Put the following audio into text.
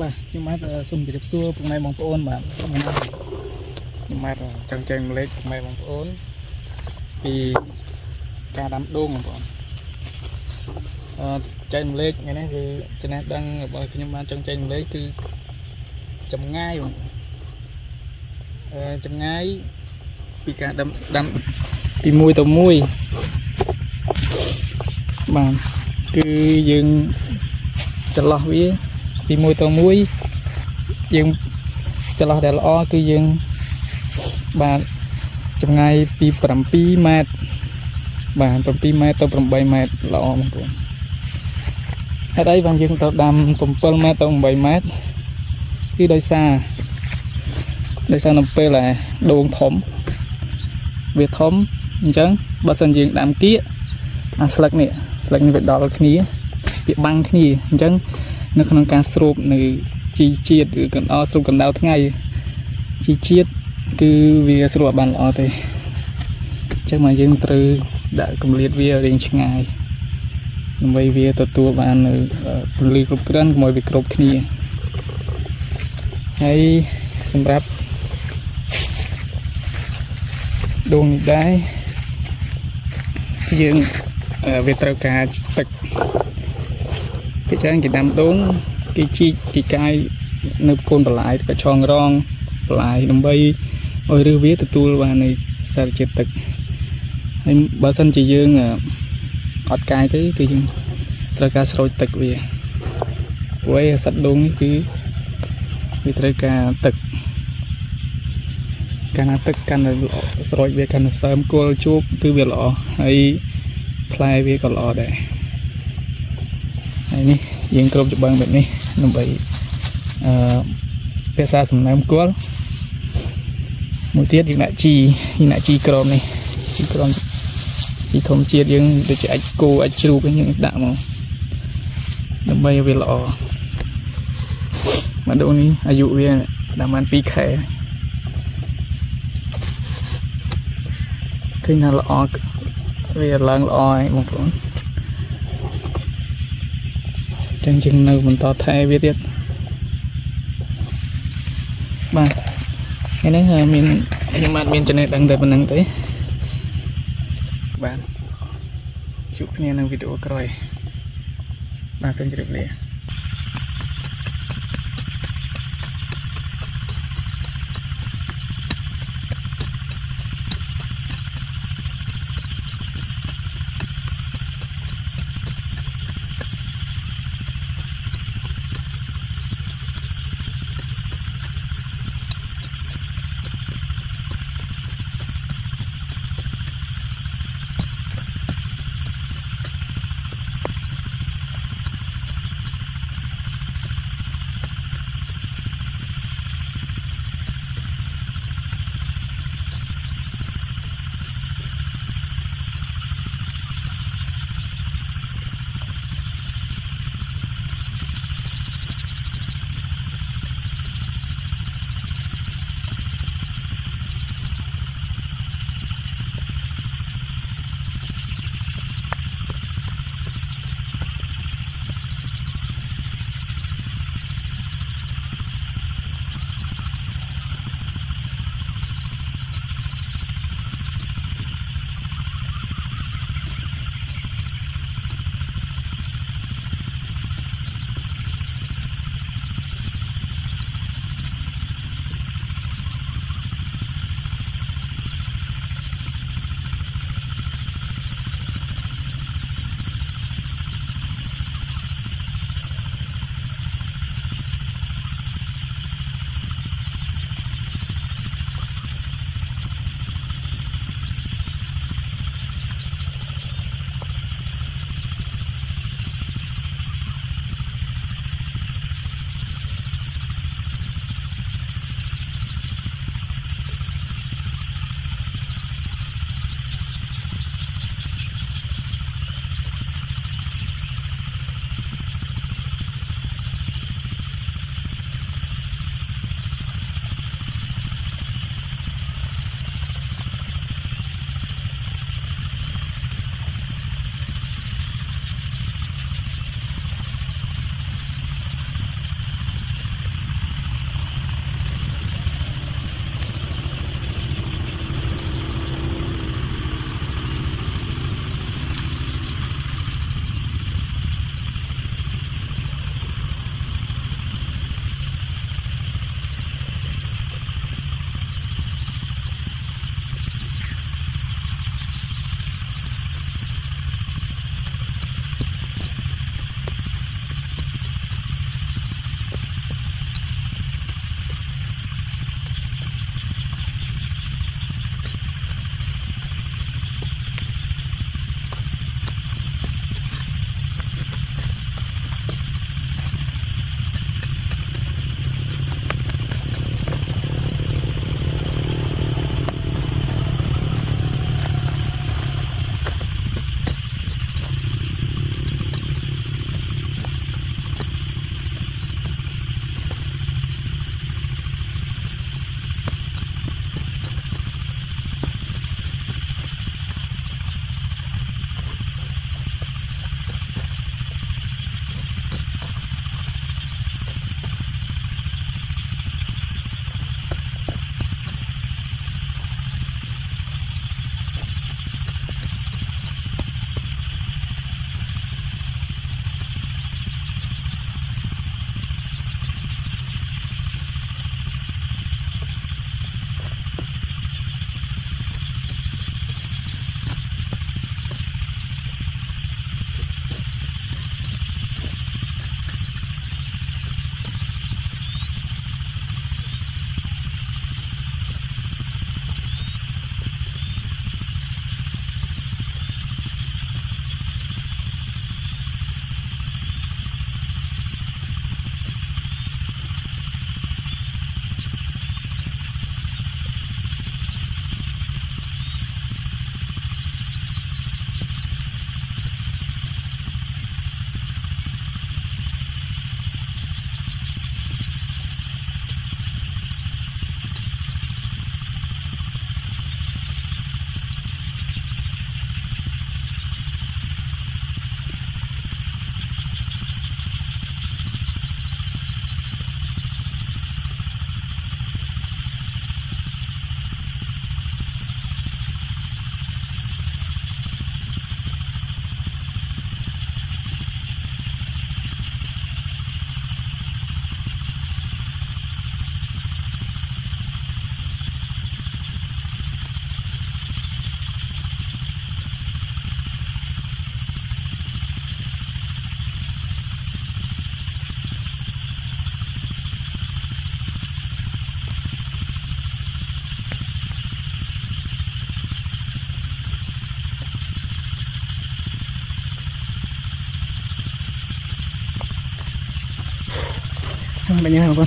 បាទខ្ញុំបាទសូមជម្រាបសួរពុកម៉ែបងប្អូនបាទខ្ញុំបាទចង់ចែកម្លែកពុកម៉ែបងប្អូនពីការដាំដូងបងប្អូនចែកម្លែកថ្ងៃនេះគឺចំណេះដឹងរបស់ខ្ញុំបាទចង់ចែកម្លែកគឺចម្ងាយបងចម្ងាយពីការដាំពីមួយទៅមួយបាទគឺយើងចន្លោះវាពីមួយទៅមួយយើងចន្លោះដែលល្អគឺយើងបាទចម្ងាយពី7ម៉ែត្របាទ7ម៉ែត្រទៅ8ម៉ែត្រល្អបងប្អូនហេតុអីបានយើងត្រូវដាំ7ម៉ែត្រទៅ8ម៉ែត្រគឺដោយសារនៅពេលដែលដូងធំវាធំអញ្ចឹងបើសិនយើងដាំគៀកអាស្លឹកនេះវាដល់គ្នាវាបាំងគ្នាអញ្ចឹងនៅក្នុងការស្រូបនៅជីជាតិឬកណ្ដោស្រូបកណ្ដៅថ្ងៃជីជាតិគឺវាស្រូបបានល្អទេអញ្ចឹងមកយើងត្រូវដាក់កម្រិតវារៀងឆ្ងាយដើម្បីវាទទួលបាននៅពន្លឺគ្រប់គ្រាន់កុំឲ្យវាគ្រប់គ្នាហើយសម្រាប់ដូងនេះដែរយើងវាត្រូវការទឹកគេច្រើនគេដាំដូងគេជីកគេកាយនៅកូនបន្លាយក៏ឆងរងបន្លាយដើម្បីឲ្យឬវាទទួលបាននៃសារជាតិទឹកហើយបើសិនជាយើងអត់កាយទេគឺយើងត្រូវការស្រោចទឹកវាព្រោះឯសត្វដូងនេះគឺវាត្រូវការទឹកកាលណាទឹកកាន់តែស្រោចវាកាន់តែសើមគល់ជោគគឺវាល្អហើយផ្លែវាក៏ល្អដែរហើយនេះយើងគ្រប់ច្បងបែបនេះដើម្បីភាសាសំណើមគល់មួយទៀតយើងដាក់ជីក្រមនេះជីក្រមជីធម្មជាតិយើងដូចជាអាចគោអាចជ្រូកយើងដាក់មកដើម្បីឲ្យវាល្អមកដូងនេះអាយុវាដល់បាន2ខែឃើញថាល្អវាឡើងល្អហើយបងប្អូនចឹងយើងនៅបន្តថែវាទៀតបាទថ្ងៃនេះខ្ញុំបាទមានចំណេះដឹងតែប៉ុណ្្នឹងទេបាទជួបគ្នានៅវីដេអូក្រោយបាទសូមជម្រាបលា Bạn nhớ không con